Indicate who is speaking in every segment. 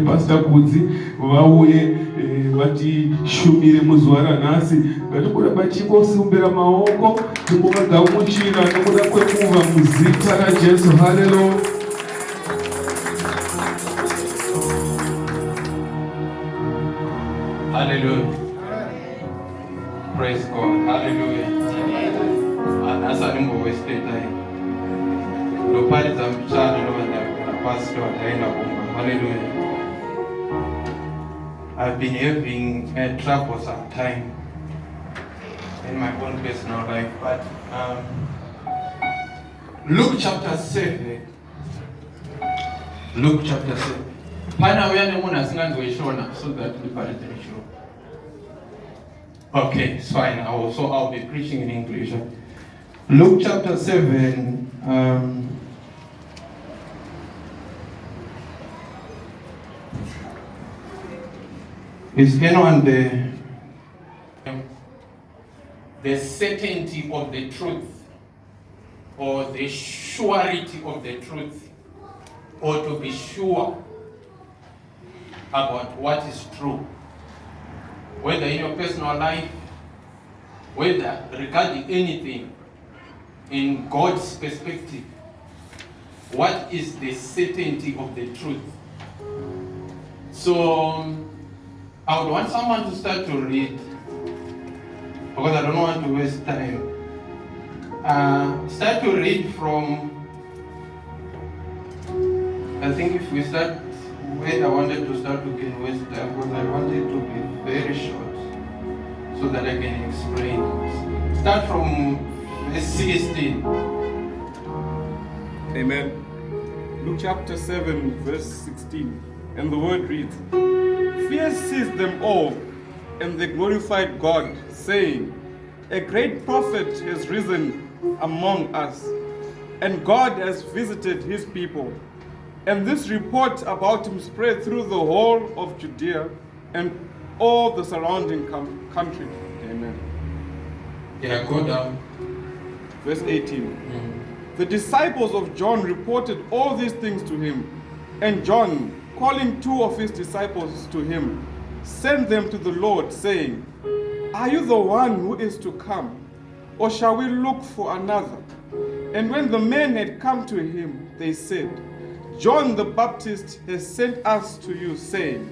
Speaker 1: Pastor Kudzi vauye vatishumire muzuva ranhasi. Ngatikuda vachingosimbira maoko timbovagamuchira nokuda kwekuva muzita raJesu. Hallelujah.
Speaker 2: Hallelujah. Praise God. Hallelujah. Asalimbo westeta lopali za mchana na pastor ataenda kuomba. Hallelujah. I've been having a troublesome time in my own personal life, but Luke chapter 7. Luke chapter 7. Pana uyane muna singangoishona so that we can show. Okay, it's fine. I'll be preaching in English. Luke chapter 7. Is anyone the certainty of the truth, or the surety of the truth, or to be sure about what is true, whether in your personal life, whether regarding anything in God's perspective? What is the certainty of the truth? So I would want someone to start to read, because I don't want to waste time. Start to read from, I think if we start where I wanted to start, we can waste time, because I want it to be very short so that I can explain. Start from verse 16.
Speaker 1: Amen. Luke chapter 7 verse 16. And the word reads, Fear seized them all, and they glorified God, saying, A great prophet has risen among us, and God has visited his people. And this report about him spread through the whole of Judea and all the surrounding country. Amen.
Speaker 2: Yeah, go down.
Speaker 1: Verse 18. The disciples of John reported all these things to him, and John, calling two of his disciples to him, sent them to the Lord, saying, Are you the one who is to come, or shall we look for another? And when the men had come to him, they said, John the Baptist has sent us to you, saying,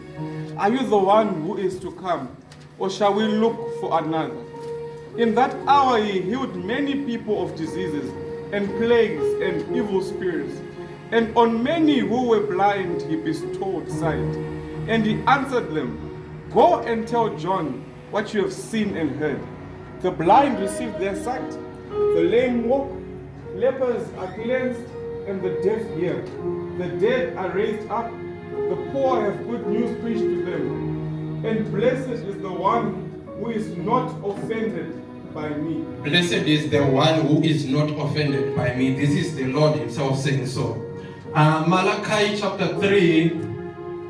Speaker 1: Are you the one who is to come, or shall we look for another? In that hour he healed many people of diseases and plagues and evil spirits, and on many who were blind he bestowed sight. And he answered them, Go and tell John what you have seen and heard. The blind receive their sight, the lame walk, lepers are cleansed, and the deaf hear. The dead are raised up, the poor have good news preached to them. And blessed is the one who is not offended by me.
Speaker 2: Blessed is the one who is not offended by me. This is the Lord himself saying so. Malachi chapter 3.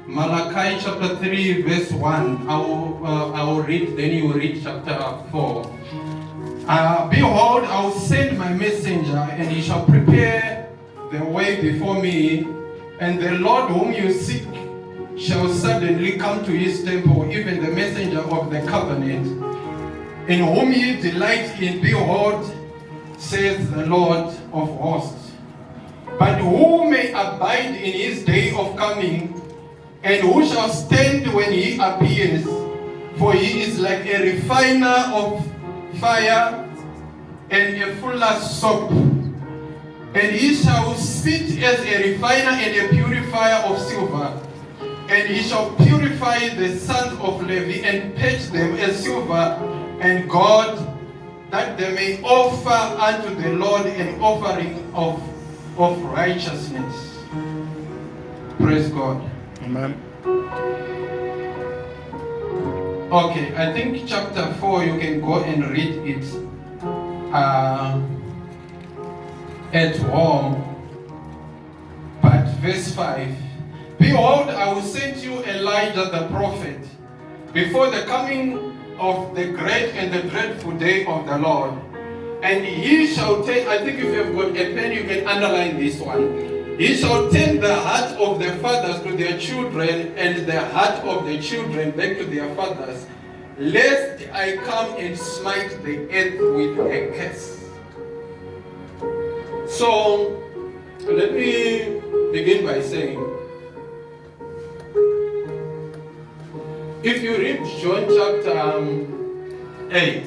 Speaker 2: Malachi chapter 3 verse 1. I will read, then you will read chapter 4. Behold, I will send my messenger, and he shall prepare the way before me, and the Lord whom you seek shall suddenly come to his temple, even the messenger of the covenant, in whom ye delight in. Behold, saith the Lord of hosts. But who may abide in his day of coming, and who shall stand when he appears? For he is like a refiner of fire and a fuller's soap. And he shall sit as a refiner and a purifier of silver. And he shall purify the sons of Levi and purge them as silver and gold, that they may offer unto the Lord an offering of righteousness. Praise God.
Speaker 1: Amen.
Speaker 2: Okay, I think chapter 4 you can go and read it at home. But verse 5, Behold, I will send you Elijah the prophet before the coming of the great and the dreadful day of the Lord. And he shall take, I think if you have got a pen, you can underline this one. He shall turn the heart of the fathers to their children, and the heart of the children back to their fathers, lest I come and smite the earth with a curse. So, let me begin by saying, if you read John chapter 8,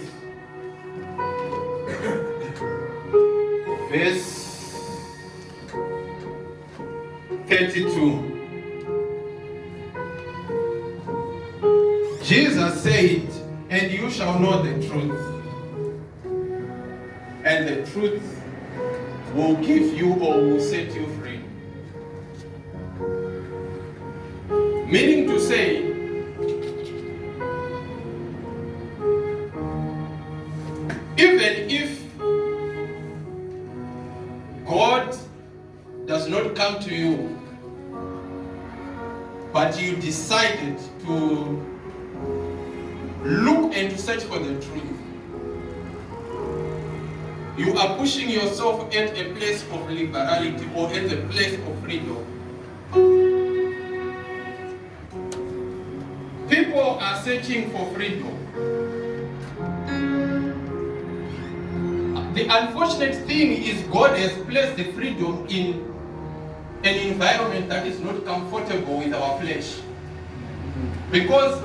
Speaker 2: verse 32, Jesus said, and you shall know the truth, and the truth will give you or will set you free. Meaning to say, even if God does not come to you, but you decided to look and to search for the truth, you are pushing yourself at a place of liberality or at a place of freedom. People are searching for freedom. The unfortunate thing is God has placed the freedom in an environment that is not comfortable with our flesh. Because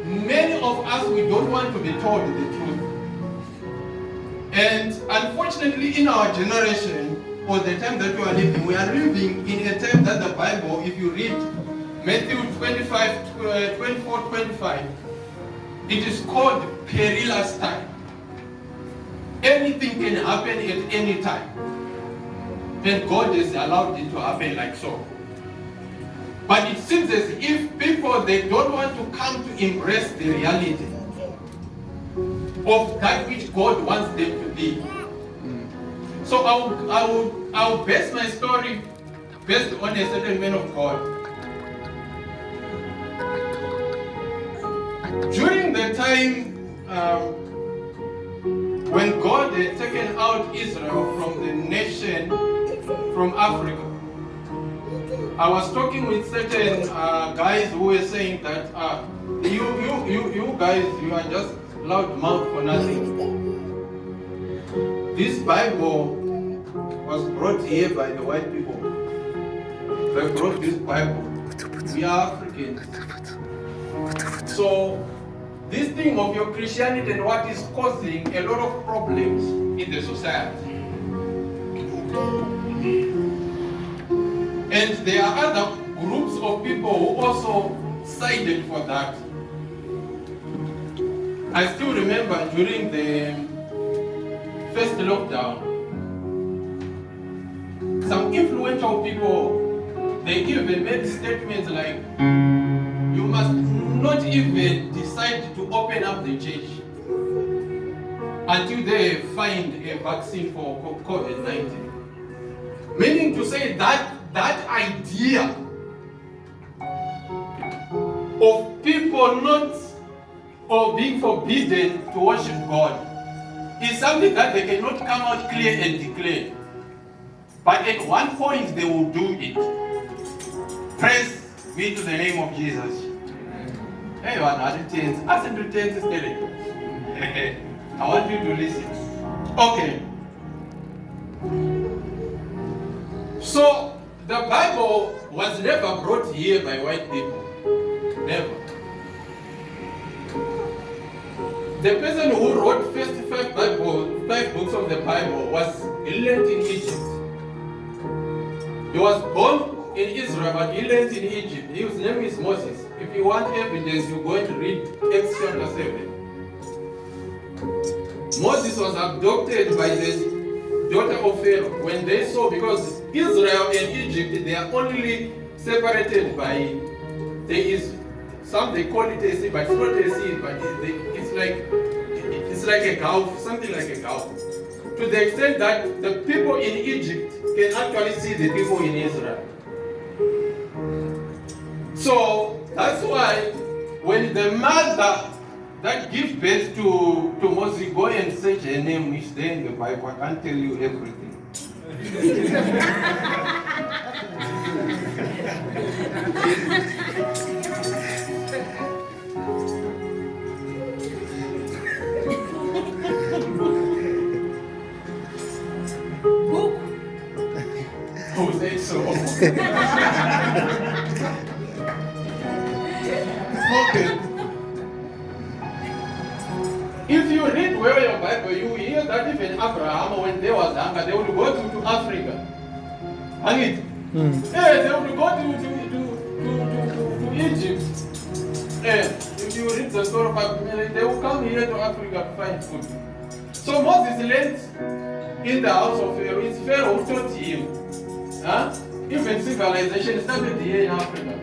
Speaker 2: many of us, we don't want to be told the truth. And unfortunately, in our generation, or the time that we are living in a time that the Bible, if you read Matthew 24:25, it is called perilous time. Anything can happen at any time. And God has allowed it to happen like so. But it seems as if people, they don't want to come to embrace the reality of that which God wants them to be. So I'll base my story based on a certain man of God. During the time when God had taken out Israel from the nation, from Africa, I was talking with certain guys who were saying that you guys, you are just loud mouth for nothing. This Bible was brought here by the white people. They brought this Bible. We are Africans. So this thing of your Christianity and what is causing a lot of problems in the society. And there are other groups of people who also sided for that. I still remember during the first lockdown, some influential people, they even made statements like, you must not even decide to open up the church until they find a vaccine for COVID-19. Meaning to say that idea of people not or being forbidden to worship God is something that they cannot come out clear and declare. But at one point they will do it. Praise be to the name of Jesus. Hey, one returns. As it returns is telling. I want you to listen. Okay. So the Bible was never brought here by white people. Never. The person who wrote first five books of the Bible was learned in Egypt. He was born in Israel, but he learned in Egypt. His name is Moses. If you want evidence, you go and read Acts chapter 7. Moses was adopted by the daughter of Pharaoh. When they saw, because Israel and Egypt, they are only separated by, there is, some they call it a sea, but it's not a sea, but it's like a gulf, something like a gulf. To the extent that the people in Egypt can actually see the people in Israel. So that's why when the mother that gives birth to Moses, go and search her name, which there in the Bible, I can't tell you everything. Who said so? Okay. If you read well your Bible, you hear that even Abraham, when they was younger, they would go to Africa. And it, yeah, they would go to Egypt. Yeah, if you read the story of Abraham, they will come here to Africa to find food. So Moses learned in the house of Pharaoh. It's Pharaoh who taught him. Huh? Even civilization started here in Africa.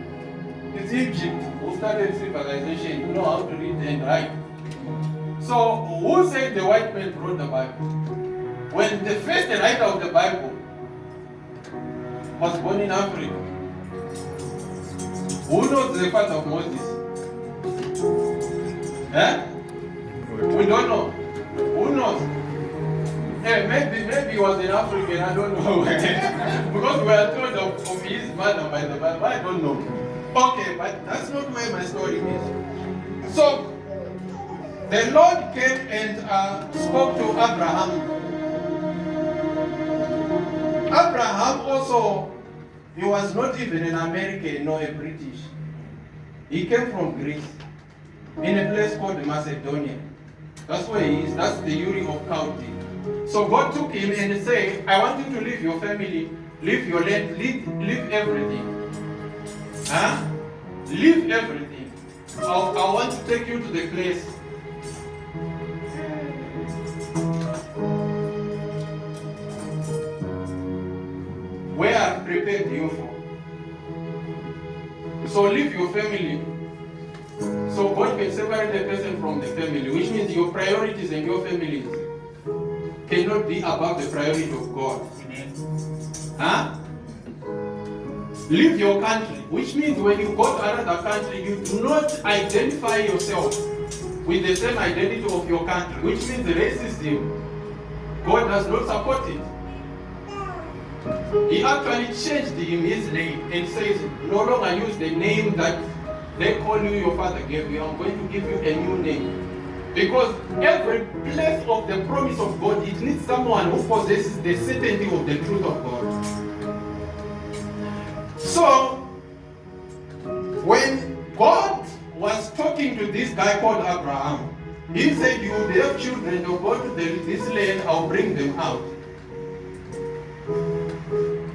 Speaker 2: It's Egypt who started civilization, who know how to read and write. So, who said the white man wrote the Bible? When the first writer of the Bible was born in Africa, who knows the father of Moses? Eh? We don't know. Who knows? Maybe he was an African, I don't know. Because we are told of his mother by the Bible, I don't know. Okay, but that's not where my story is. So, the Lord came and spoke to Abraham. Abraham also, he was not even an American nor a British. He came from Greece, in a place called Macedonia. That's where he is. That's the Uri of County. So God took him and said, I want you to leave your family, leave your land, leave everything. Huh? Leave everything. I want to take you to the place where I've prepared you for. So leave your family. So God can separate a person from the family, which means your priorities and your families cannot be above the priority of God. Huh? Leave your country, which means when you go to another country, you do not identify yourself with the same identity of your country, which means the racism. God does not support it. He actually changed his name and says, no longer use the name that they call you, your father gave you. I'm going to give you a new name. Because every place of the promise of God, it needs someone who possesses the certainty of the truth of God. So, when God was talking to this guy called Abraham, he said, you will have children, they'll go to this land, I'll bring them out.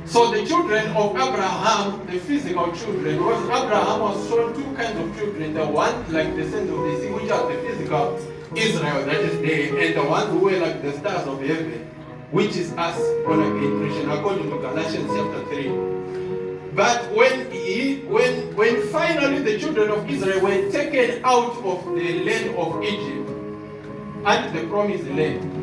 Speaker 2: So the children of Abraham, the physical children, because Abraham was shown two kinds of children, the one like the sands of the sea, which are the physical Israel that is there, and the ones who were like the stars of heaven, which is us, born again Christian, according to Galatians chapter 3. But when finally the children of Israel were taken out of the land of Egypt and the promised land,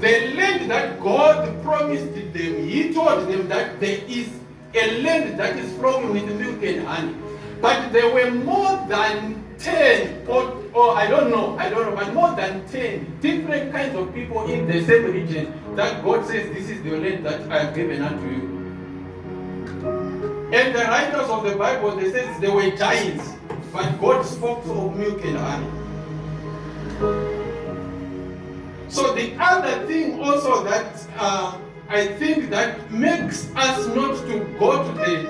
Speaker 2: the land that God promised them, He told them that there is a land that is flowing with milk and honey. But there were more than 10, or I don't know, but more than 10 different kinds of people in the same region that God says, this is the land that I have given unto you. And the writers of the Bible, they say they were giants, but God spoke of milk and honey. So the other thing also that I think that makes us not to go to the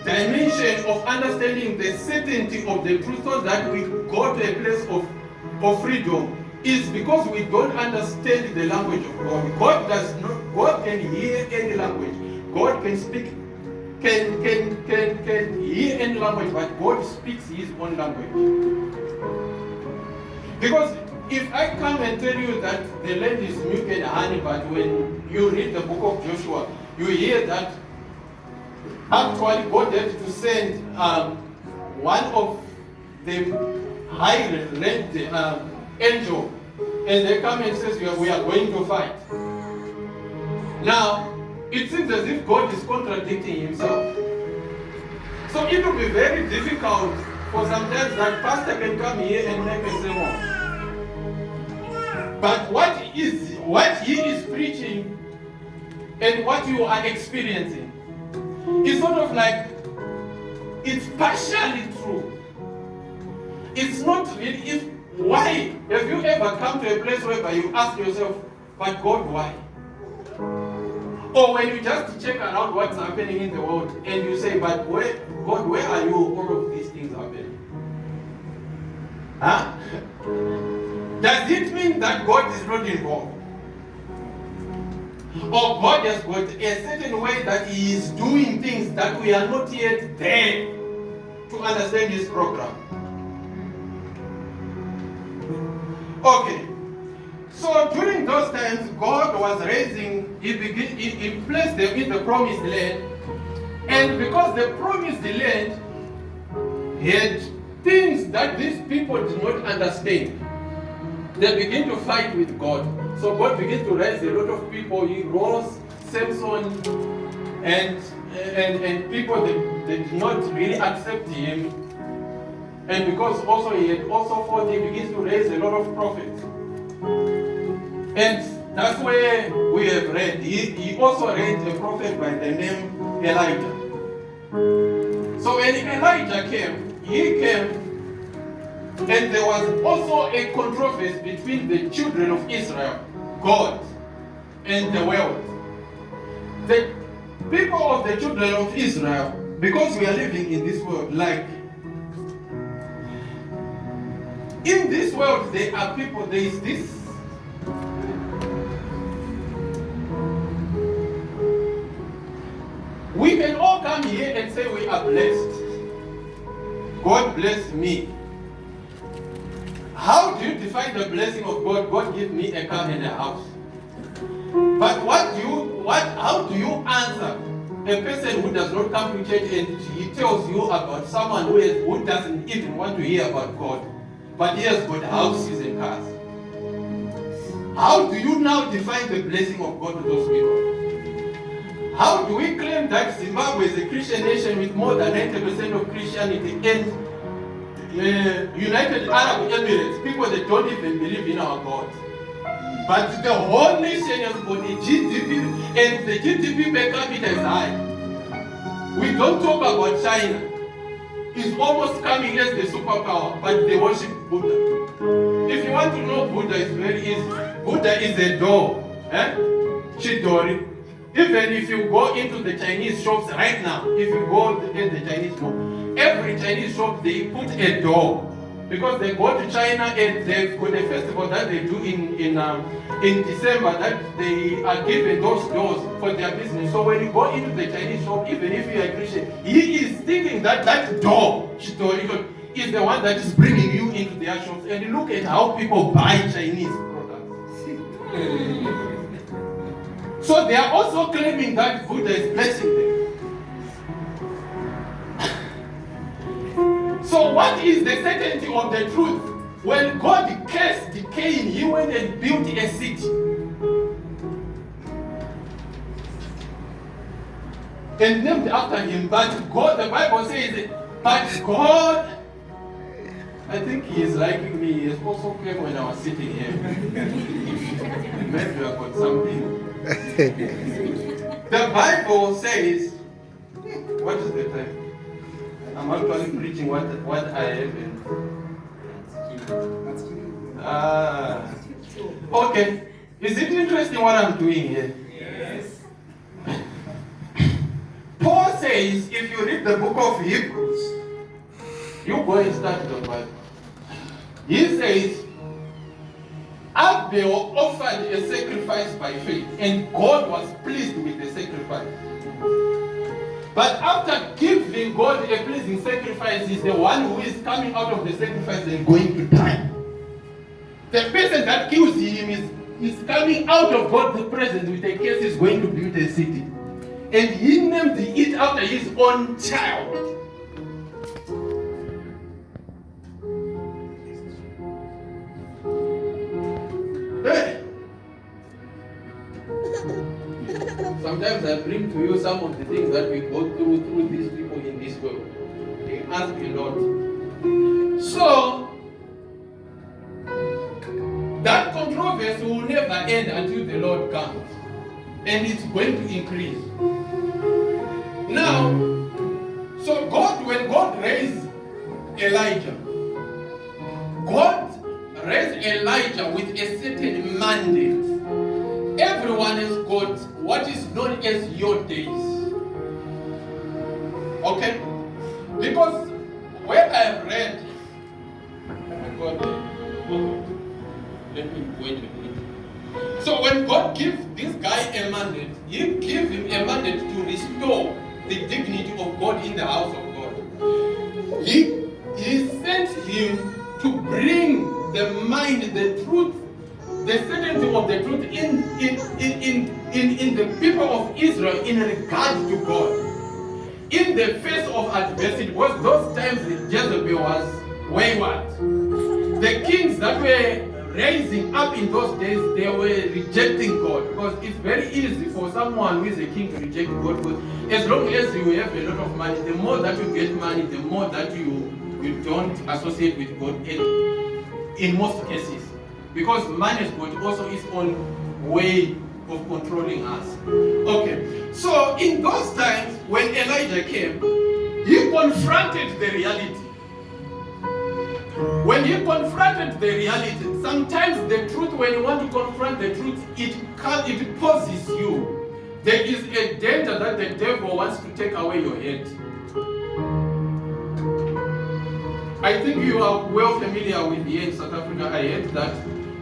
Speaker 2: dimension of understanding the certainty of the truth so that we go to a place of freedom is because we don't understand the language of God. God can hear any language. God can speak, can hear any language, but God speaks His own language. Because if I come and tell you that the land is milk and honey, but when you read the book of Joshua, you hear that actually God had to send one of the high-ranked angel, and they come and says, we are going to fight. Now, it seems as if God is contradicting Himself. So it will be very difficult for sometimes that pastor can come here and make a sermon. But what he is preaching and what you are experiencing is sort of like it's partially true. It's not really. Why? Have you ever come to a place where you ask yourself, but God, why? Or when you just check around what's happening in the world and you say, but God, where are you? All of these things happening. Huh? Does it mean that God is not involved? Or God has got a certain way that He is doing things that we are not yet there to understand His program? Okay. So during those times, God was raising, He placed them in the promised land. And because the promised land had things that these people did not understand, they begin to fight with God. So God begins to raise a lot of people. He rose Samson and people that did not really accept him. And because also he had also fought, he begins to raise a lot of prophets. And that's where we have read. He also raised a prophet by the name Elijah. So when Elijah came, he came, and there was also a controversy between the children of Israel, God, and the world. The people of the children of Israel, because we are living in this world, like in this world there are people, there is this. We can all come here and say we are blessed. God bless me. How do you define the blessing of God? God give me a car and a house. But how do you answer a person who does not come to church and he tells you about someone who doesn't even want to hear about God, but he has got houses and cars? How do you now define the blessing of God to those people? How do we claim that Zimbabwe is a Christian nation with more than 90% of Christianity and United Arab Emirates, people that don't even believe in our God? But the whole nation has got a GDP, and the GDP per capita is high. We don't talk about China. It's almost coming as the superpower, but they worship Buddha. If you want to know Buddha, it's very easy. Buddha is a door. Chidori. Even if you go into the Chinese shops right now, if you go in the Chinese shop, every Chinese shop they put a door. Because they go to China and they've got a festival that they do in December that they are given those doors for their business. So when you go into the Chinese shop, even if you are Christian, he is thinking that that door is the one that is bringing you into their shops. And look at how people buy Chinese products. So they are also claiming that Buddha is blessing them. So what is the certainty of the truth? When God cursed Cain, he went and built a city. And named after him. But God, the Bible says, but God, I think he is liking me. He has also came when I was sitting here. Maybe I got something. The Bible says, what is the time? I'm actually preaching what I have in. Okay. Is it interesting what I'm doing here? Yes. Paul says, if you read the book of Hebrews, you go and start the Bible. He says, Abel offered a sacrifice by faith, and God was pleased with the sacrifice. But after giving God a pleasing sacrifice, is the one who is coming out of the sacrifice and going to die. The person that kills him is coming out of God's presence with a case is going to build a city. And he named it after his own child. Hey. Sometimes I bring to you some of the things that we go through these people in this world. They ask a lot. So, that controversy will never end until the Lord comes. And it's going to increase. Now, so when God Elijah. God raised Elijah with a certain mandate. Everyone has got what is known as your days. Okay? Because where I have read, let me wait a minute. So when God gives this guy a mandate, He gives him a mandate to restore the dignity of God in the house of God. He sent him to bring the mind, the truth, the certainty of the truth in the people of Israel in regard to God. In the face of adversity, because those times Jezebel was wayward. The kings that were rising up in those days, they were rejecting God. Because it's very easy for someone who is a king to reject God. Because as long as you have a lot of money, the more that you get money, the more that you don't associate with God in most cases. Because money has got also its own way of controlling us. Okay, so in those times when Elijah came, he confronted the reality. When he confronted the reality, sometimes the truth, when you want to confront the truth, it poses you. There is a danger that the devil wants to take away your head. I think you are well familiar with here in South Africa. I heard that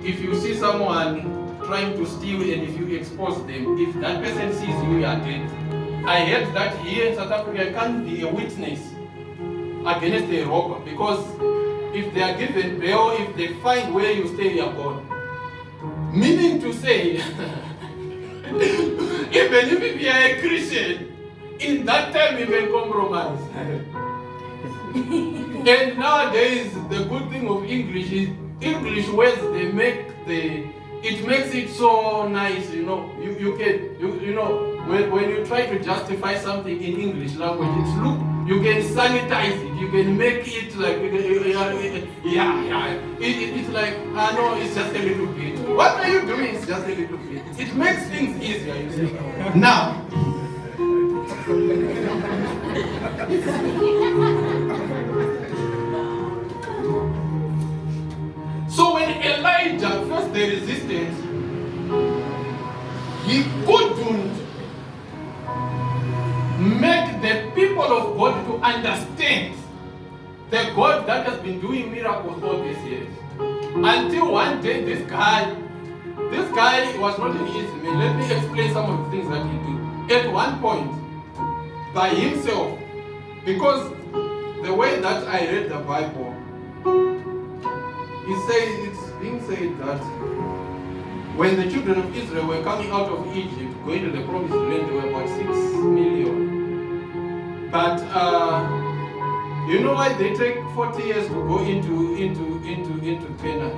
Speaker 2: if you see someone trying to steal and if you expose them, if that person sees you, you are dead. I heard that here in South Africa, you can't be a witness against a robber because if they are given bail, if they find where you stay, you are gone. Meaning to say, even if you are a Christian, in that time you can compromise. And nowadays, the good thing of English is English words, it makes it so nice, you know. You know, when you try to justify something in English language, you can sanitize it, you can make it like, it's like, I know it's just a little bit. What are you doing? It's just a little bit. It makes things easier, you see. Now, so when Elijah faced the resistance, he couldn't make the people of God to understand the God that has been doing miracles all these years. Until one day this guy was not an easy man. Let me explain some of the things that he did. At one point, by himself, because the way that I read the Bible, it's being said that when the children of Israel were coming out of Egypt, going to the promised land, there were about 6 million. But you know why they take 40 years to go into Canaan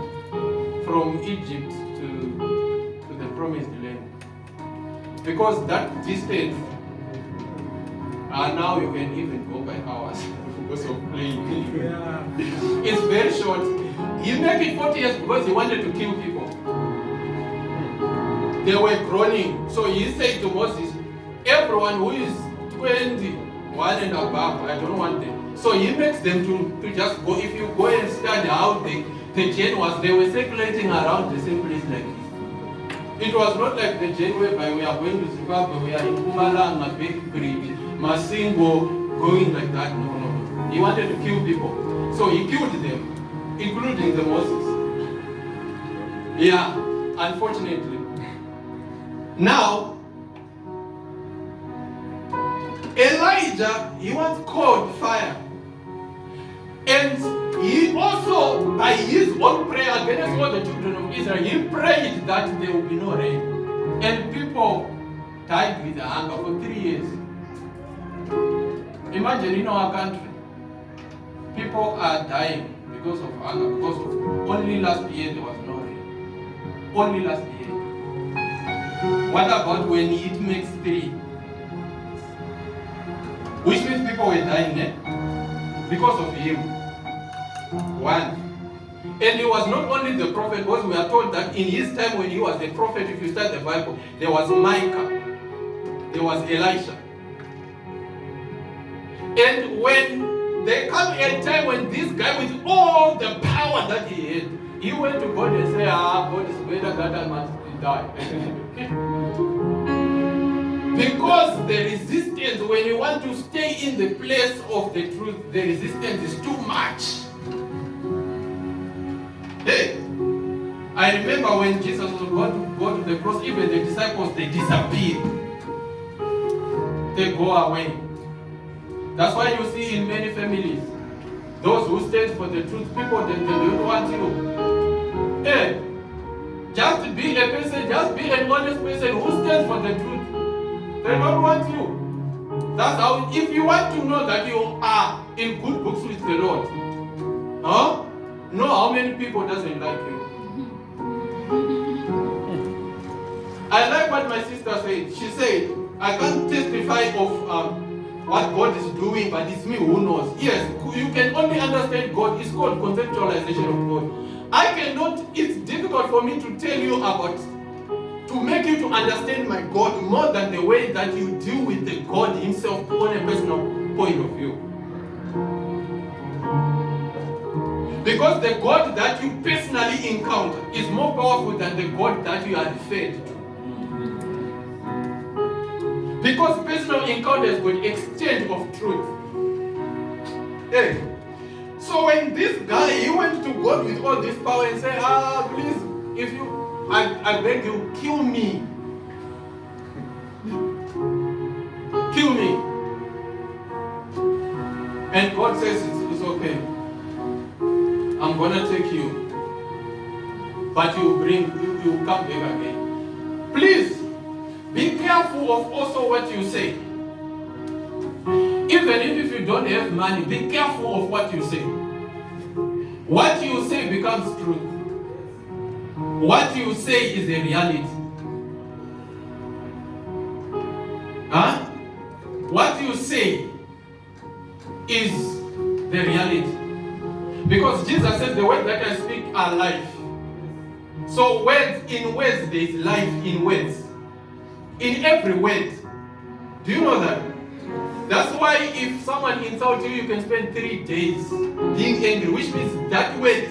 Speaker 2: from Egypt to the promised land? Because that distance, now you can even go by hours because of plane. It's very short. He made it 40 years because he wanted to kill people. They were groaning. So he said to Moses, everyone who is 21 and above, I don't want them. So he makes them to just go. If you go and study how the chain was, they were circulating around the same place like this. It was not like the chain whereby we are going to Zimbabwe, we are in Mpumalanga, Beitbridge, Masingo, going like that. No. He wanted to kill people. So he killed them, including the Moses. Yeah, unfortunately. Now, Elijah, he was called fire. And he also, by his own prayer against all the children of Israel, he prayed that there will be no rain. And people died with hunger for 3 years. Imagine in our country, people are dying because of hunger, because of only last year there was no rain. Only last year. What about when it makes 3? Which means people were dying, because of him. 1. And he was not only the prophet, because we are told that in his time when he was the prophet, if you study the Bible, there was Micah, there was Elisha. And when there come a time when this guy, with all the power that he had, he went to God and said, God is better that I must die. Because the resistance, when you want to stay in the place of the truth, the resistance is too much. Hey, I remember when Jesus was about to go to the cross, even the disciples, they disappeared. They go away. That's why you see in many families, those who stand for the truth, people, they don't want you. Hey, just be a person, just be an honest person who stands for the truth. They don't want you. That's how, if you want to know that you are in good books with the Lord, know how many people doesn't like you. I like what my sister said. She said, I can't testify of what God is doing, but it's me who knows. Yes, you can only understand God. It's called conceptualization of God. I cannot, it's difficult for me to tell you about, to make you to understand my God more than the way that you deal with the God himself on a personal point of view. Because the God that you personally encounter is more powerful than the God that you are referred to. Because personal encounters with extent of truth. Hey. So when this guy, he went to God with all this power and said, please, if you, I beg you, kill me. Kill me. And God says, it's okay. I'm gonna take you. But you come back again. Please, be careful of also what you say. Even if you don't have money, be careful of what you say. What you say becomes truth. What you say is a reality. What you say is the reality. Because Jesus says the words that I speak are life. So in words there is life in words. In every word. Do you know that? That's why if someone insults you, you can spend 3 days being angry, which means that word,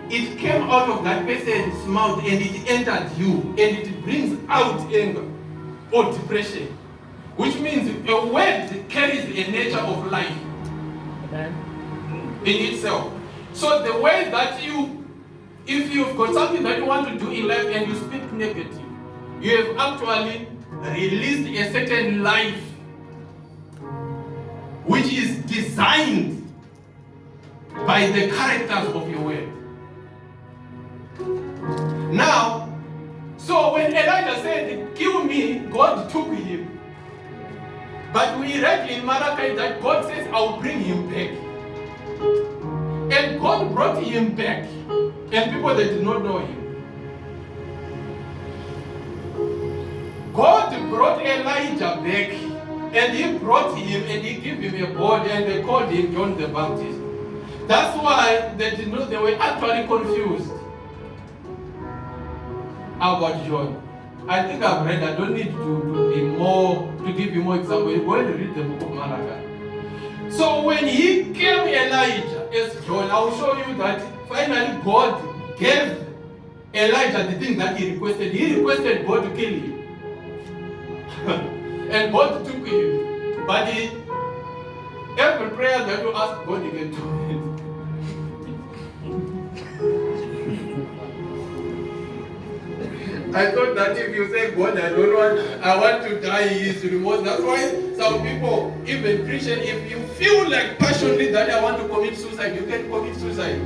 Speaker 2: it came out of that person's mouth and it entered you, and it brings out anger or depression. Which means a word carries a nature of life in itself. So the way that if you've got something that you want to do in life and you speak negative, you have actually released a certain life which is designed by the characters of your word. Now, so when Elijah said, kill me, God took him. But we read in Malachi that God says, I'll bring him back. And God brought him back. And people that did not know him. God brought Elijah back. And he brought him and he gave him a body and they called him John the Baptist. That's why they were actually confused about John. I think I've read, I don't need to give you more examples. Go and read the book of Malachi. So when he came Elijah as John, I will show you that finally God gave Elijah the thing that he requested. He requested God to kill him. And God took him. But every prayer that you ask God, he can do it. I thought that if you say, God, I want to die, he is remote. That's why some people, even Christian, if you feel like passionately that I want to commit suicide, you can commit suicide.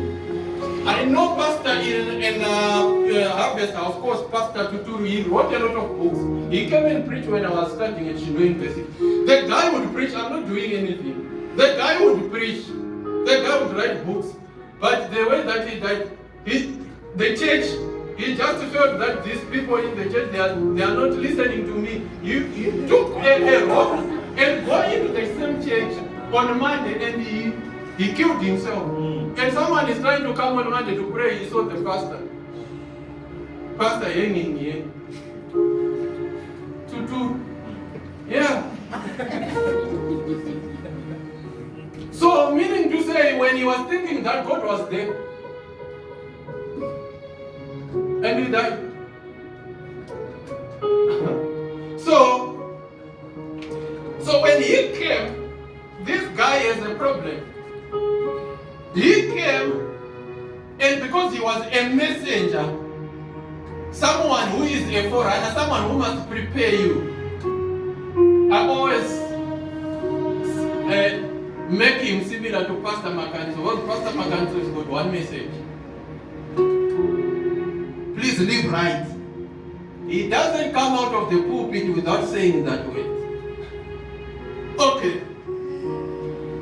Speaker 2: I know Pastor in Harvest, of course, Pastor Tuturu, he wrote a lot of books. He came and preached when I was studying at Shiloh University. The guy would preach, I'm not doing anything. The guy would preach. The guy would write books. But the way that he died, the church, he just felt that these people in the church, they are not listening to me. He took a rock and go into the same church on Monday and he killed himself. And someone is trying to come on Monday to pray. He saw the pastor. Pastor hanging here. Yeah. So, meaning to say, when he was thinking that God was there, and he died. So when he came, this guy has a problem. He came, and because he was a messenger, someone who is a forerunner, someone who must prepare you, I always make him similar to Pastor Makanso. Well, Pastor Makanso has got one message. Please live right. He doesn't come out of the pulpit without saying that word. Okay.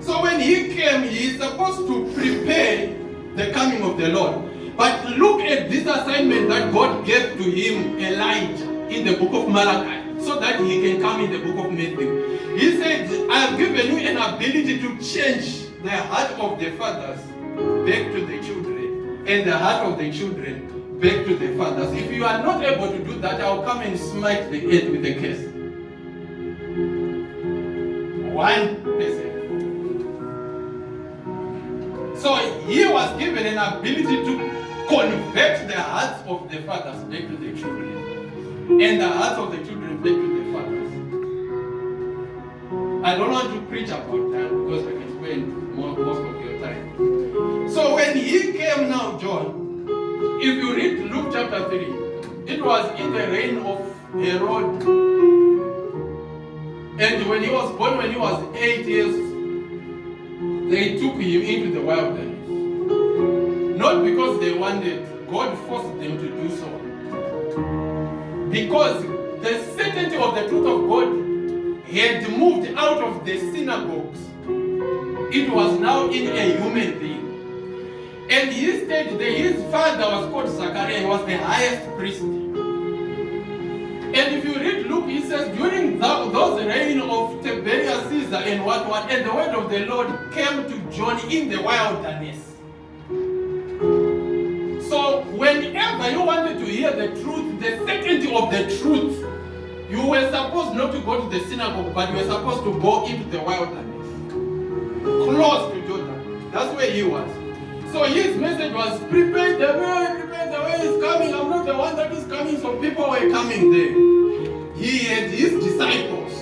Speaker 2: So when he came, he is supposed to prepare the coming of the Lord. But look at this assignment that God gave to him, Elijah, in the book of Malachi, so that he can come in the book of Matthew. He said, I have given you an ability to change the heart of the fathers back to the children, and the heart of the children back to the fathers. If you are not able to do that, I'll come and smite the earth with a curse. One person. So he was given an ability to convert the hearts of the fathers back to the children, and the hearts of the children back to the fathers. I don't want to preach about that because I can spend most of your time. So when he came now, John, if you read Luke chapter 3, it was in the reign of Herod. And when he was born, when he was 8 years, they took him into the wilderness. Not because they wanted, God forced them to do so. Because the certainty of the truth of God had moved out of the synagogues. It was now in a human being. And he stayed there. His father was called Zachariah. He was the highest priest. And if you read Luke, he says, during those reign of Tiberius Caesar and what, and the word of the Lord came to John in the wilderness. So whenever you wanted to hear the truth, the certainty of the truth, you were supposed not to go to the synagogue, but you were supposed to go into the wilderness, close to Jordan. That's where he was. So his message was, prepare the way is coming. I'm not the one that is coming, so people were coming there. He had his disciples.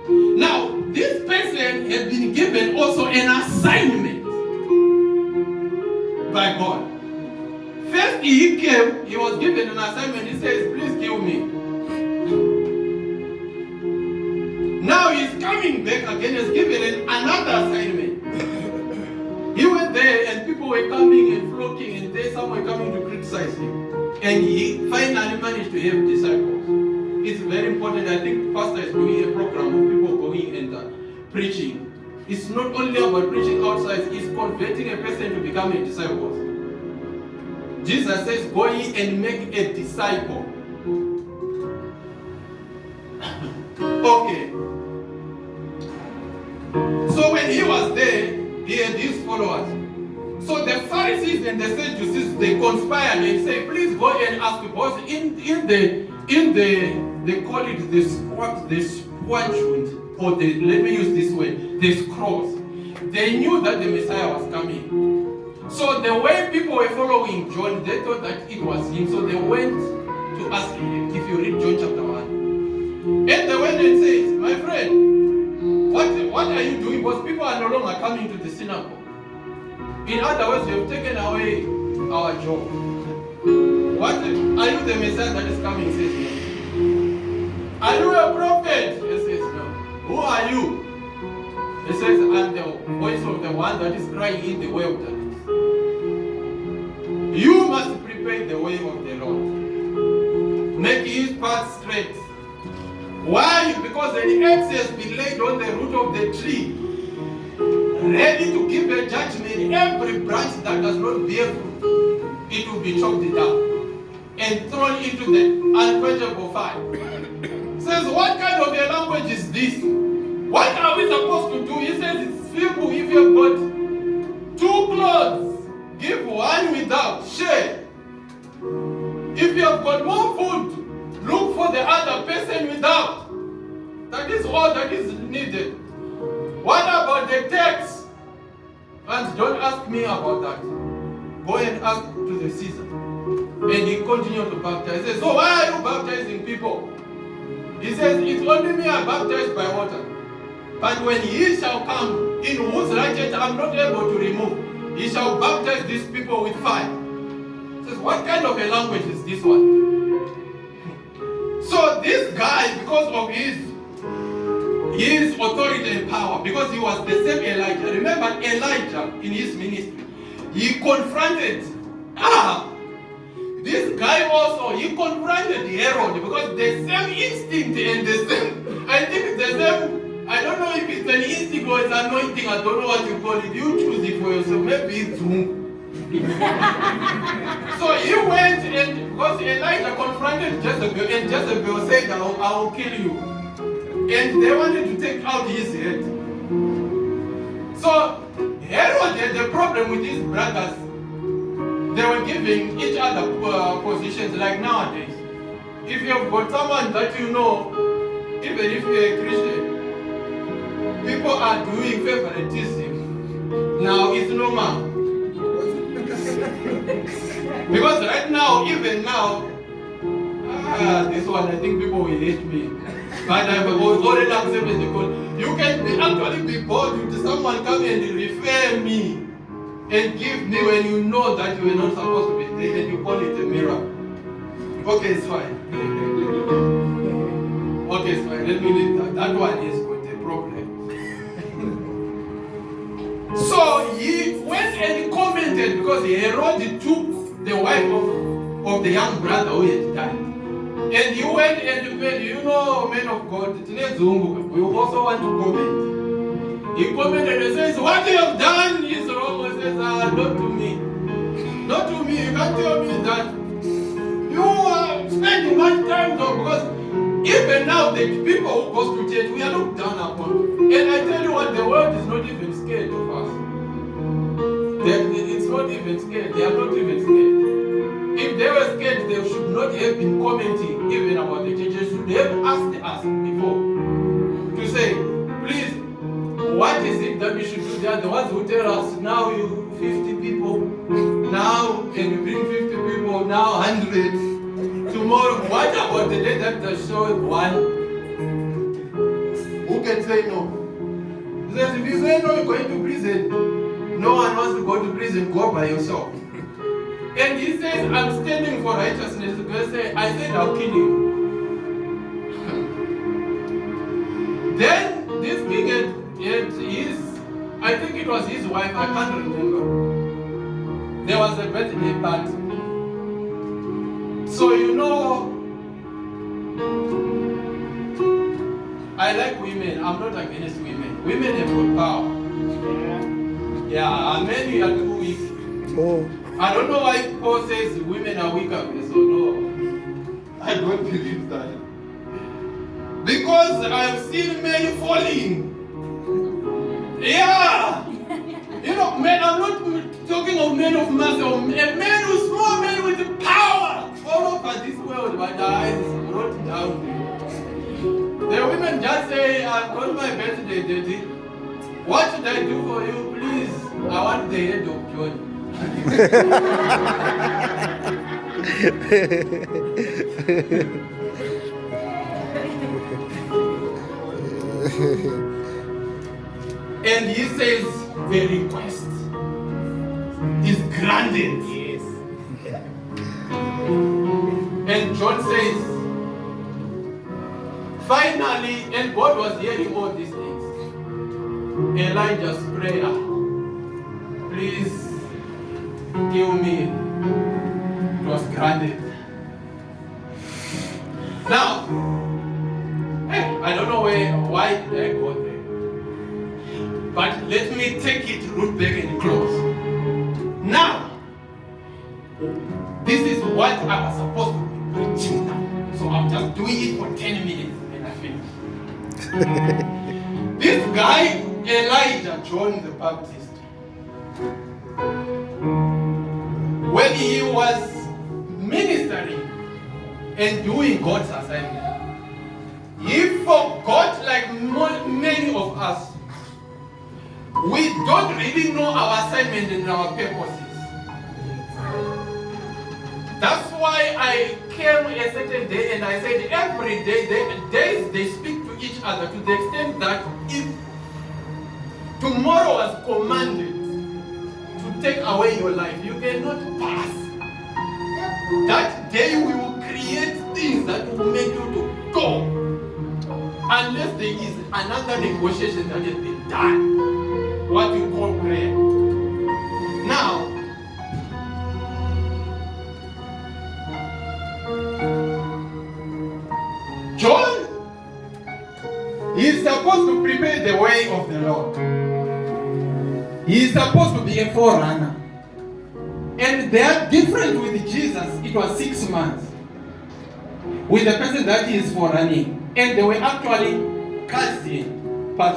Speaker 2: Now, this person had been given also an assignment by God. First he came, he was given an assignment. He says, please kill me. Now he's coming back again, he's given another assignment. He went there and people were coming and flocking, and there some were coming to criticize him. And he finally managed to have disciples. It's very important. I think Pastor is doing a program of people going and preaching. It's not only about preaching outside, it's converting a person to become a disciple. Jesus says, go in and make a disciple. Okay. So when he was there, he had his followers. So the Pharisees and the Sadducees, they conspired and say, please go and ask, because they call it the squadron, or let me use this word, the scrolls. They knew that the Messiah was coming. So the way people were following John, they thought that it was him. So they went to ask him. If you read John chapter 1. And they went and said, my friend, what are you doing? Because people are no longer coming to the synagogue. In other words, you have taken away our job. What are you the Messiah that is coming? He says no. Are you a prophet? He says no. Who are you? He says, I'm the voice of the one that is crying in the wilderness. You must prepare the way of the Lord. Make his path straight. Why? Because the axe has been laid on the root of the tree, ready to give a judgment. Every branch that does not bear fruit, it will be chopped down and thrown into the unquenchable fire. Says, what kind of a language is this? What are we supposed to do? He says, it's simple. If you've got 2 clothes, give one without, share. If you have got more food, look for the other person without. That is all that is needed. What about the text? And don't ask me about that. Go and ask to the Caesar. And he continued to baptize. He says, so why are you baptizing people? He says, it's only me I baptize by water. But when he shall come, in whose righteousness I am not able to remove, he shall baptize these people with fire. He says, what kind of a language is this one? So this guy, because of his authority and power, because he was the same Elijah. Remember Elijah in his ministry, he confronted this guy also, he confronted Herod because the same instinct and the same, I think the same, I don't know if it's an instinct or it's anointing, I don't know what you call it. You choose it for yourself. Maybe it's Zoom. So he went and, because Elijah confronted Jezebel, and Jezebel said, I will kill you. And they wanted to take out his head. So Herod had a problem with his brothers. They were giving each other positions like nowadays. If you've got someone that you know, even if you're a Christian, people are doing favoritism. Now it's normal. Because right now, even now, this one, I think people will hate me. But I've already accepted the call. You can actually be bored with someone coming and refer me and give me when you know that you were not supposed to be there and you call it a miracle. Okay, it's fine. Okay, it's fine. Let me leave that. That one is got a problem. So he went and he commented because Herod took the wife of the young brother who had died. And he went and made, you know, man of God, we also want to comment. He commented and says, what you have done is wrong. He says, not to me. Not to me. You can't tell me that. You are spending much time though, because even now the people who go to church, we are looked down upon. And I tell you what, the world is not even scared of us. It's not even scared. They are not even scared. If they were scared, they should not have been commenting even about the church. They should have asked us before to say, please, what is it that we should do? They are the ones who tell us, now you 50 people, now can you bring 50 people, now 100. Tomorrow, what about the day that they show one? Who can say no? He says, if you say no, you're going to prison. No one wants to go to prison, go by yourself. And he says, I'm standing for righteousness. God said, I said, I'll kill you. Then this king had his, I think it was his wife, I can't remember. There was a birthday party. So you know, I like women. I'm not against women. Women have got power. Yeah, men you are too weak. Oh. I don't know why Paul says women are weaker. So no, I don't believe that. Because I've seen men falling. Yeah. You know, men, I'm not talking of men of mass, or men who small men with power all over this world, but the eyes brought down. The women just say, I've got my birthday, daddy. What should I do for you, please? I want the head of John. And he says the request is granted. Yes. And John says, finally, and God was hearing all these things. Elijah's prayer, please kill me, it was granted. Now, I don't know why did I go there. But let me take it root back and close. Now, this is what I was supposed to be preaching now. So I'm just doing it for 10 minutes and I finish. This guy, Elijah, John the Baptist, when he was ministering and doing God's assignment, he forgot, like many of us, we don't really know our assignment and our purposes. That's why I came a certain day and I said every day, days they speak to each other to the extent that if tomorrow was commanded to take away your life, you cannot pass. That day we will create things that will make you to go. Unless there is another negotiation that has been done. What you call prayer. Now, John is supposed to prepare the way of the Lord. He is supposed to be a forerunner. And they are different with Jesus. It was 6 months with the person that he is forerunning. And they were actually cousin. God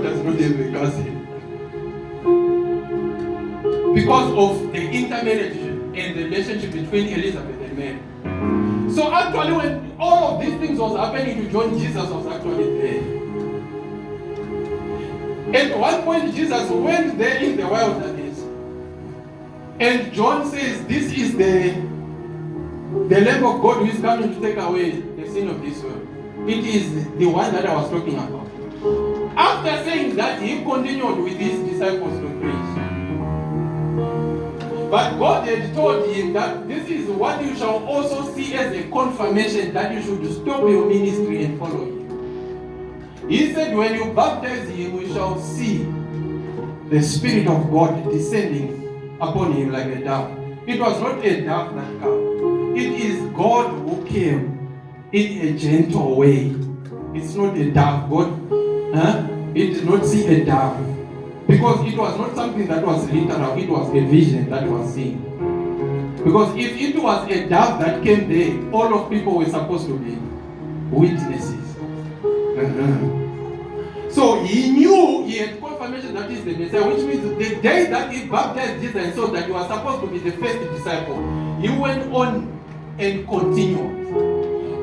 Speaker 2: does not have a cousin. Because of the intermarriage and the relationship between Elizabeth and Mary. So actually when all of these things was happening to John, Jesus was actually there. At one point Jesus went there in the wilderness. And John says, this is the Lamb of God who is coming to take away the sin of this world. It is the one that I was talking about. After saying that, he continued with his disciples to preach. But God had told him that this is what you shall also see as a confirmation that you should stop your ministry and follow him. He said, when you baptize him, we shall see the Spirit of God descending upon him like a dove. It was not a dove that came. It is God who came in a gentle way. It's not a dove. God, it did not see a dove. Because it was not something that was literal, it was a vision that was seen. Because if it was a dove that came there, all of people were supposed to be witnesses. So he knew, he had confirmation that is the Messiah, which means the day that he baptized Jesus and saw that he was supposed to be the first disciple, he went on and continued.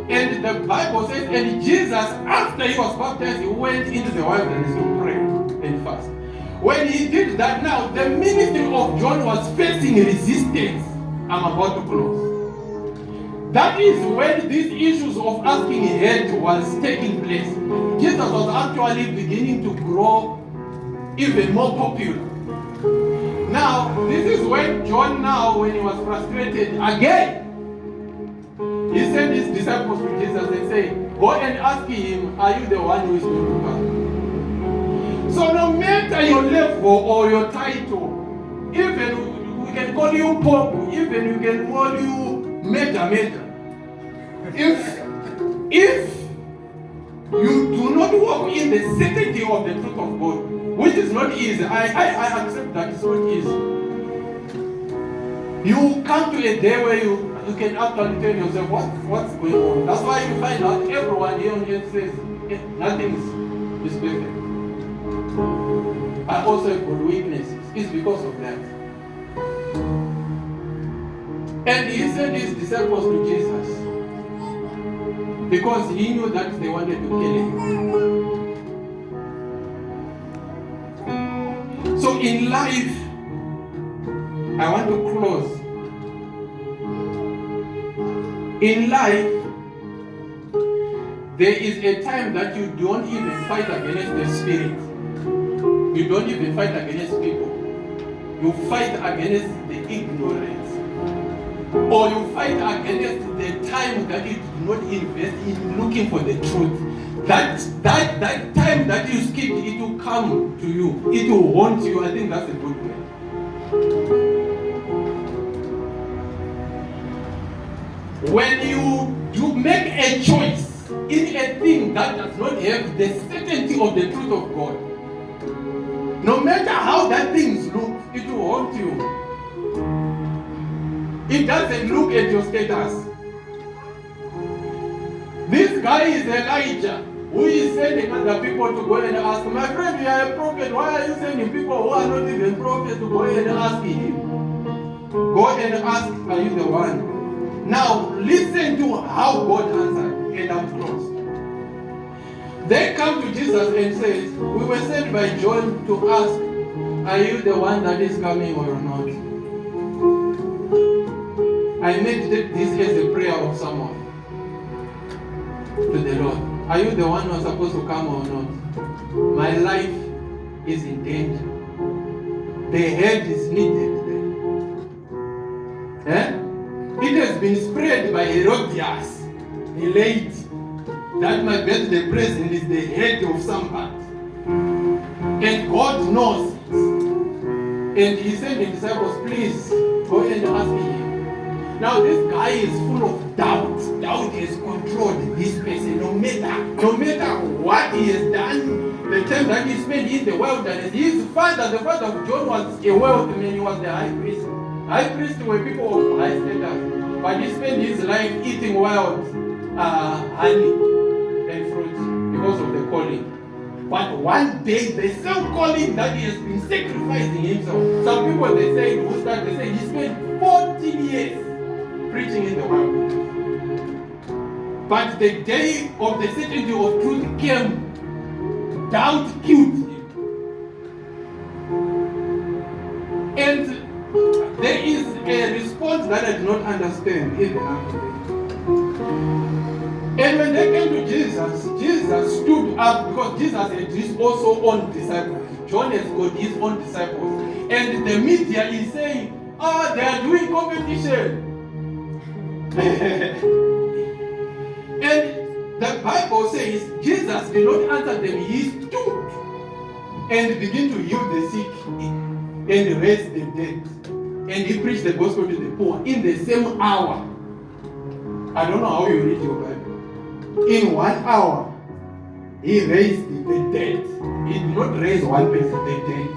Speaker 2: And the Bible says, and Jesus, after he was baptized, he went into the wilderness to pray and fast. When he did that now, the ministry of John was facing resistance. I'm about to close. That is when these issues of asking help was taking place. Jesus was actually beginning to grow even more popular. Now, this is when John now, when he was frustrated again, he sent his disciples to Jesus and said, go and ask him, are you the one who is going to come? So no matter your level or your title, even we can call you Pope, even we can call you Meta. If you do not walk in the certainty of the truth of God, which is not easy, I accept that it's not easy. You come to a day where you can actually tell yourself what's going on. That's why you find out everyone here on earth says nothing is perfect. I also have good weaknesses. It's because of that. And he sent his disciples to Jesus because he knew that they wanted to kill him. So in life, I want to close. In life, there is a time that you don't even fight against the spirit. You don't even fight against people. You fight against the ignorance. Or you fight against the time that you do not invest in looking for the truth. That time that you skipped, it will come to you. It will haunt you. I think that's a good way. When you do make a choice in a thing that does not have the certainty of the truth of God, no matter how that thing looks, it will haunt you. It doesn't look at your status. This guy is Elijah, who is sending other people to go and ask, my friend, you are a prophet. Why are you sending people who are not even prophets to go and ask him? Go and ask, are you the one? Now, listen to how God answered, and I'm close. They come to Jesus and says, we were sent by John to ask, are you the one that is coming or not? I made this as a prayer of someone to the Lord. Are you the one who is supposed to come or not? My life is in danger. The head is needed there. It has been spread by Herodias, the lady, that my birthday present is the head of somebody. And God knows it. And he said to the disciples, please go and ask him. Now this guy is full of doubt. Doubt has controlled this person. No matter what he has done, the time that he spent in the wilderness, his father, the father of John, was a wealthy man. He was the high priest. High priests were people of high status. But he spent his life eating wild honey and fruit because of the calling. But one day, the same calling that he has been sacrificing himself. Some people, they say he spent 14 years preaching in the world. But the day of the certainty of truth came, doubt killed him. And there is a response that I do not understand even after that. And when they came to Jesus, Jesus stood up because Jesus had his also own disciples. John has got his own disciples. And the media is saying, they are doing competition. And the Bible says Jesus did not answer them. He stood and began to heal the sick and raise the dead. And he preached the gospel to the poor in the same hour. I don't know how you read your Bible. In 1 hour, he raised the dead. He did not raise one person, the dead.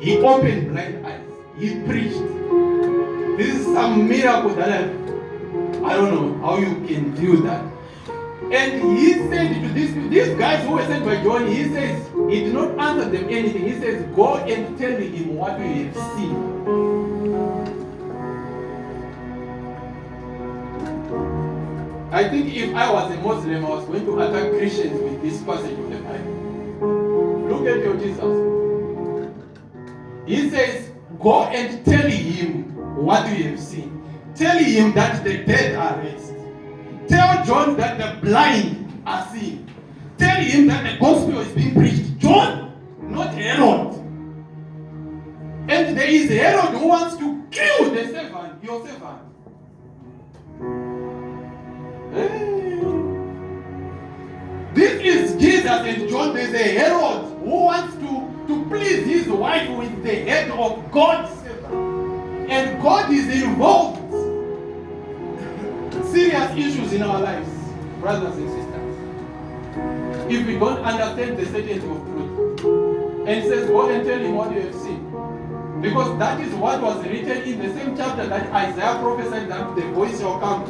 Speaker 2: He opened blind eyes. He preached. This is some miracle that I don't know how you can view that. And he said to these guys who were sent by John, he says, he did not answer them anything. He says, go and tell him what you have seen. I think if I was a Muslim, I was going to attack Christians with this passage of the Bible. Look at your Jesus. He says, go and tell him what you have seen. Tell him that the dead are raised. Tell John that the blind are seen. Tell him that the gospel is being preached. John, not Herod. And there is Herod who wants to kill the servant, your servant. This is Jesus and John. There's a Herod who wants to please his wife with the head of God's servant. And God is involved. Serious issues in our lives, brothers and sisters. If we don't understand the certainty of truth, and it says, go and tell him what you have seen. Because that is what was written in the same chapter that Isaiah prophesied that the voice shall come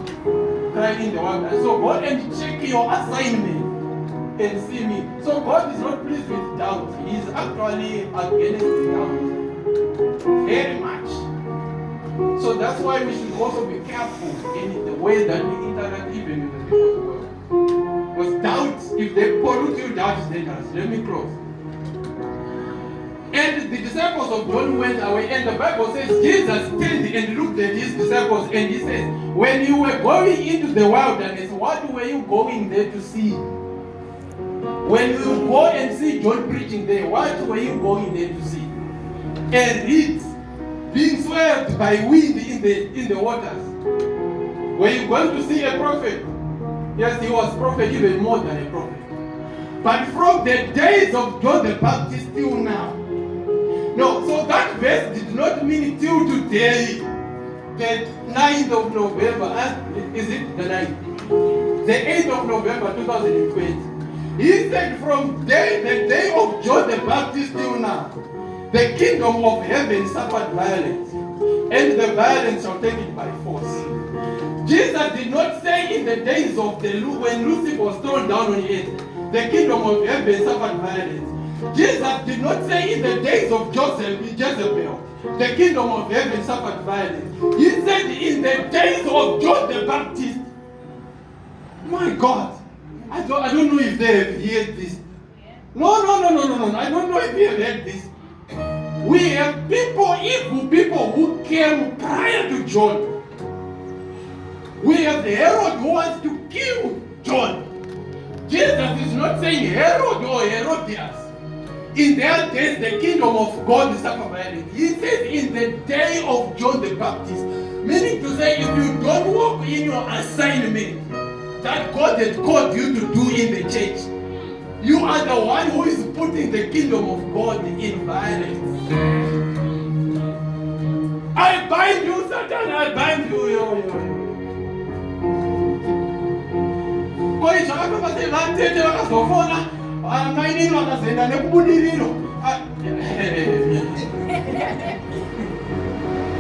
Speaker 2: crying in the wilderness. So go and check your assignment and see me. So God is not pleased with doubt. He is actually against doubt. Very much. So that's why we should also be careful in the way that we interact even with the people of the world. Because doubt, if they pollute you, doubt is dangerous. Let me close. And the disciples of John went away, and the Bible says Jesus turned and looked at his disciples, and he says, when you were going into the wilderness, what were you going there to see? When you go and see John preaching there, what were you going there to see? A reed being swept by wind in the waters. Were you going to see a prophet? Yes, he was a prophet, even more than a prophet. But from the days of John the Baptist till now. No, so that verse did not mean till today, the 9th of November. Is it the 9th? The 8th of November 2020. He said from the day of John the Baptist till now, the kingdom of heaven suffered violence, and the violence shall take it by force. Jesus did not say in the days of when Lucifer was thrown down on earth, the kingdom of heaven suffered violence. Jesus did not say in the days of Jezebel, the kingdom of heaven suffered violence. He said in the days of John the Baptist. My God. I don't know if they have heard this. No. I don't know if you have heard this. We have evil people who came prior to John. We have the Herod who wants to kill John. Jesus is not saying Herod or Herodias. In their days, the kingdom of God suffered violence. He says in the day of John the Baptist. Meaning to say, if you don't walk in your assignment that God had called you to do in the church, you are the one who is putting the kingdom of God in violence. I bind you, Satan, I bind you.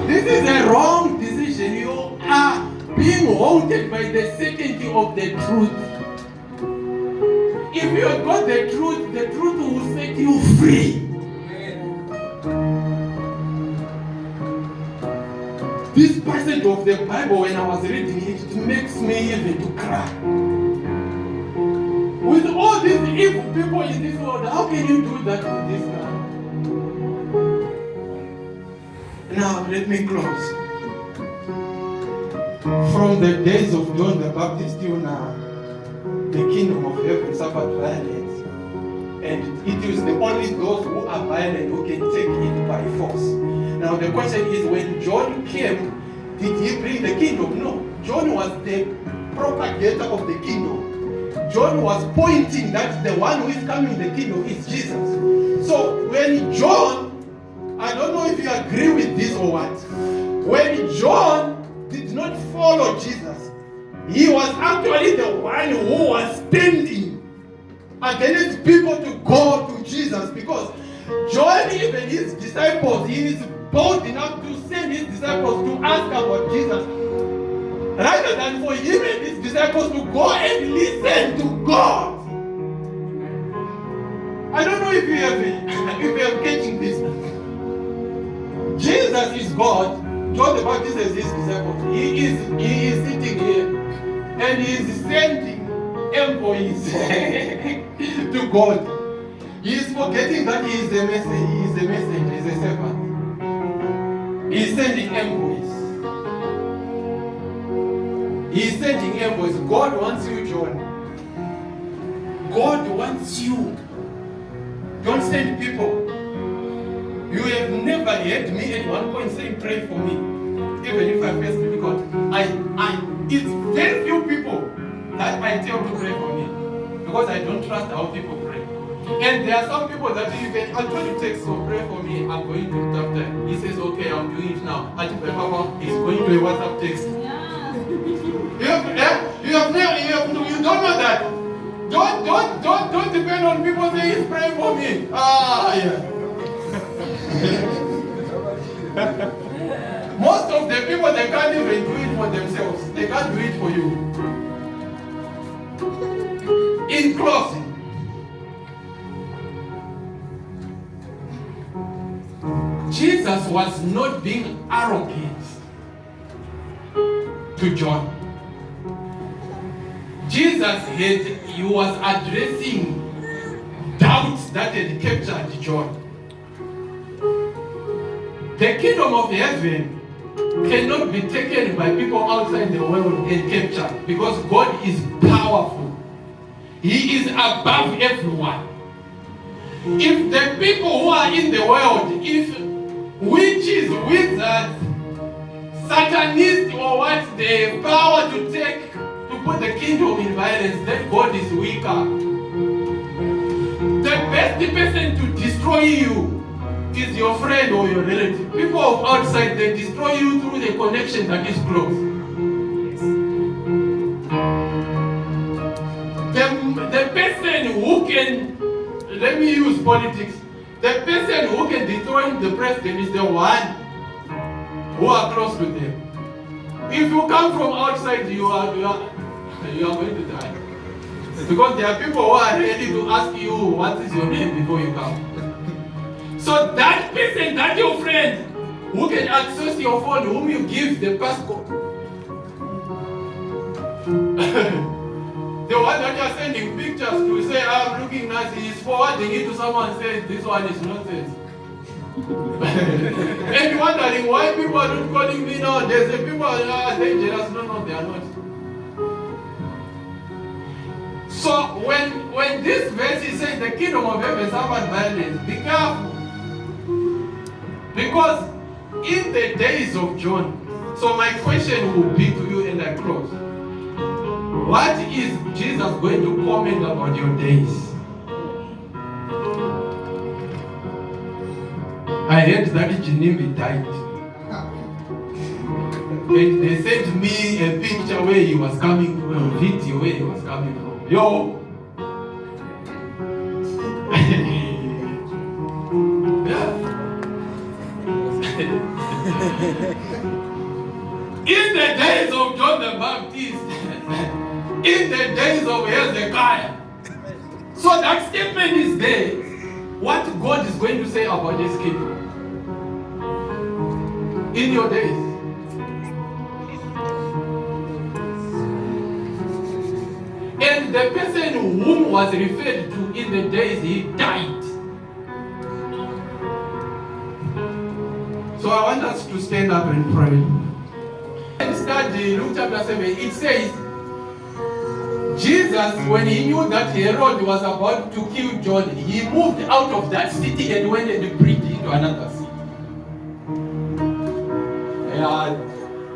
Speaker 2: This is a wrong decision. You are being haunted by the certainty of the truth. If you have got the truth will set you free. This passage of the Bible, when I was reading it, it makes me even to cry. With all these evil people in this world, how can you do that to this guy? Now, let me close. From the days of John the Baptist till now, the kingdom of heaven suffered violence. And it is the only those who are violent who can take it by force. Now, the question is, when John came, did he bring the kingdom? No. John was the propagator of the kingdom. John was pointing that the one who is coming in the kingdom is Jesus. So, when John, I don't know if you agree with this or what. When John did not follow Jesus, he was actually the one who was standing against people to go to Jesus, because John, even his disciples, he is bold enough to send his disciples to ask about Jesus, rather than for him and his disciples to go and listen to God. I don't know if you are catching this. Jesus is God. John the Baptist is his disciple. He is sitting here and he is sending envoys to God. He is forgetting that he is a messenger. He is a messenger. He is a servant. He is sending envoys. He is sending envoys. God wants you, John. God wants you. Don't send people. You have never heard me at one point saying, pray for me. Even if I face difficult. It's very few people that I tell to pray for me. Because I don't trust how people pray. And there are some people that even actually text, so pray for me, I'm going to after. He says, okay, I'm doing it now. I think my papa is going to a WhatsApp text. You don't know that. Don't depend on people saying he's praying for me. Most of the people, they can't even do it for themselves. They can't do it for you. In closing, Jesus was not being arrogant to John. Jesus he was addressing doubts that had captured John. The kingdom of heaven cannot be taken by people outside the world and captured, because God is powerful. He is above everyone. If the people who are in the world, if witches, wizards, satanists, or what, they have power to put the kingdom in violence, then God is weaker. The best person to destroy you is your friend or your relative. People outside, they destroy you through the connection that is close. The person who can, let me use politics, the person who can destroy the president is the one who are close to them. If you come from outside, you are going to die. Because there are people who are ready to ask you, what is your name, before you come. So that person, that your friend, who can access your phone, whom you give the passcode, the The one that you are sending pictures to say, I'm looking nice, he is forwarding it to someone and saying, this one is nonsense. And you're wondering why people are not calling me nowadays. The people are dangerous. No, they are not. So when this verse is saying the kingdom of heaven suffered violence, be careful. Because in the days of John, so my question will be to you and I close. What is Jesus going to comment about your days? I heard that Jinimbi died. And they sent me a picture where he was coming from, a video where he was coming from. Yo! In the days of John the Baptist, in the days of Hezekiah. So that statement is there. What God is going to say about this kingdom in your days. And the person whom was referred to in the days, he died. So I want us to stand up and pray. And study Luke chapter 7, it says, Jesus, when he knew that Herod was about to kill John, he moved out of that city and went and preached into another city.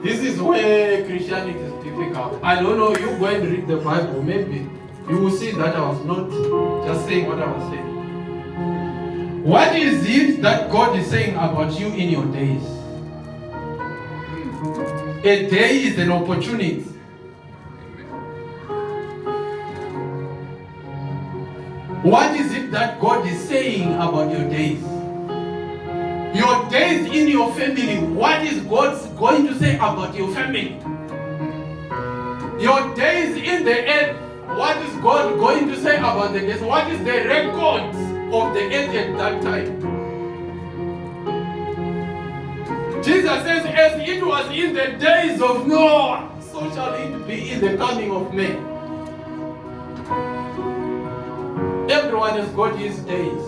Speaker 2: This is where Christianity is difficult. I don't know, you go and read the Bible, maybe you will see that I was not just saying what I was saying. What is it that God is saying about you in your days? A day is an opportunity. What is it that God is saying about your days? Your days in your family, what is God going to say about your family? Your days in the earth, what is God going to say about the days? What is the record of the earth at that time? Jesus says, as it was in the days of Noah, so shall it be in the coming of man. Everyone has got his days.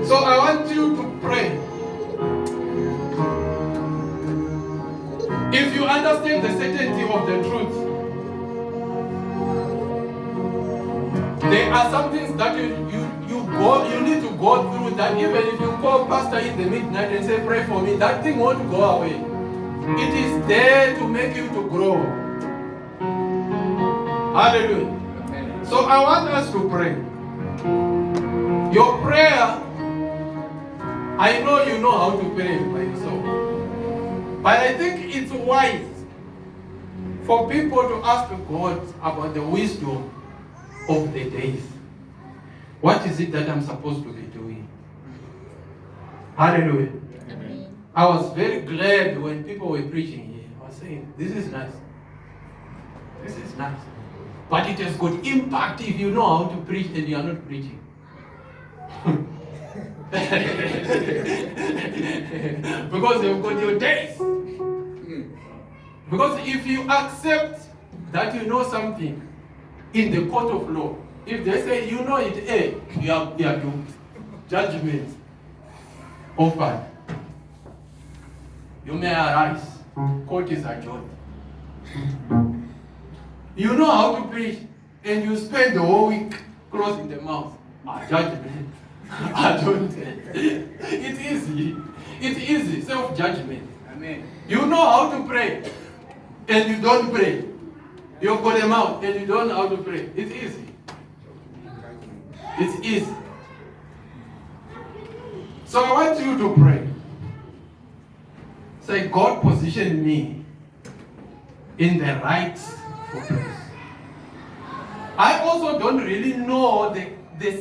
Speaker 2: So I want you to pray. If you understand the certainty of the truth, there are some things that you need to go through, that even if you call pastor in the midnight and say, pray for me, that thing won't go away. It is there to make you to grow. Hallelujah. So I want us to pray. Your prayer, I know you know how to pray by yourself. But I think it's wise for people to ask God about the wisdom of the days. What is it that I'm supposed to be doing? Hallelujah. Amen. I was very glad when people were preaching here. I was saying, this is nice. This is nice. But it has got impact if you know how to preach and you are not preaching. Because you've got your days. Because if you accept that you know something in the court of law, if they say you know it, you are doomed. Judgment offered. You may arise. Court is adjourned. You know how to preach, and you spend the whole week closing the mouth. Judgment. It's easy. It's easy. Self-judgment. Amen. You know how to pray, and you don't pray. You've got a mouth, and you don't know how to pray. It's easy. It's easy. So I want you to pray. Say, God positioned me in the right place. I also don't really know the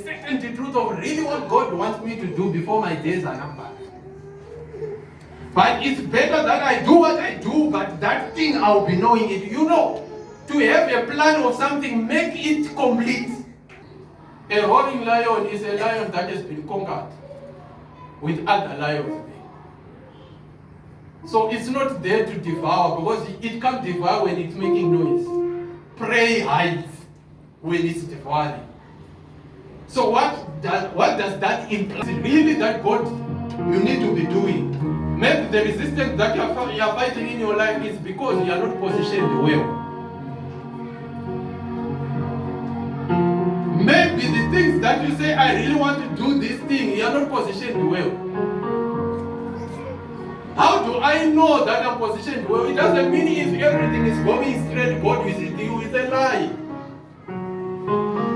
Speaker 2: certainty truth of really what God wants me to do before my days are numbered. But it's better that I do what I do, but that thing I'll be knowing it. You know, to have a plan of something, make it complete. A roaring lion is a lion that has been conquered with other lions. So it's not there to devour, because it can't devour when it's making noise. pray hides when it's devouring. So what does that imply? Is it really that God you need to be doing? Maybe the resistance that you are fighting in your life is because you are not positioned well. Maybe the things that you say, I really want to do this thing, you are not positioned well. How do I know that I'm positioned well? It doesn't mean if everything is going straight, God is with you. It's a lie.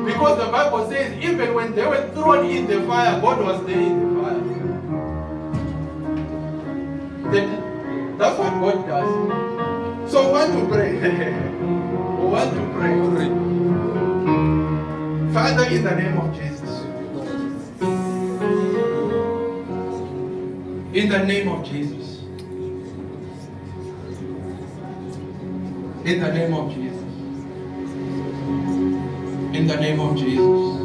Speaker 2: Because the Bible says, even when they were thrown in the fire, God was there in the fire. That's what God does. So we want to pray. We want to pray. Father, in the name of Jesus. In the name of Jesus. In the name of Jesus. In the name of Jesus.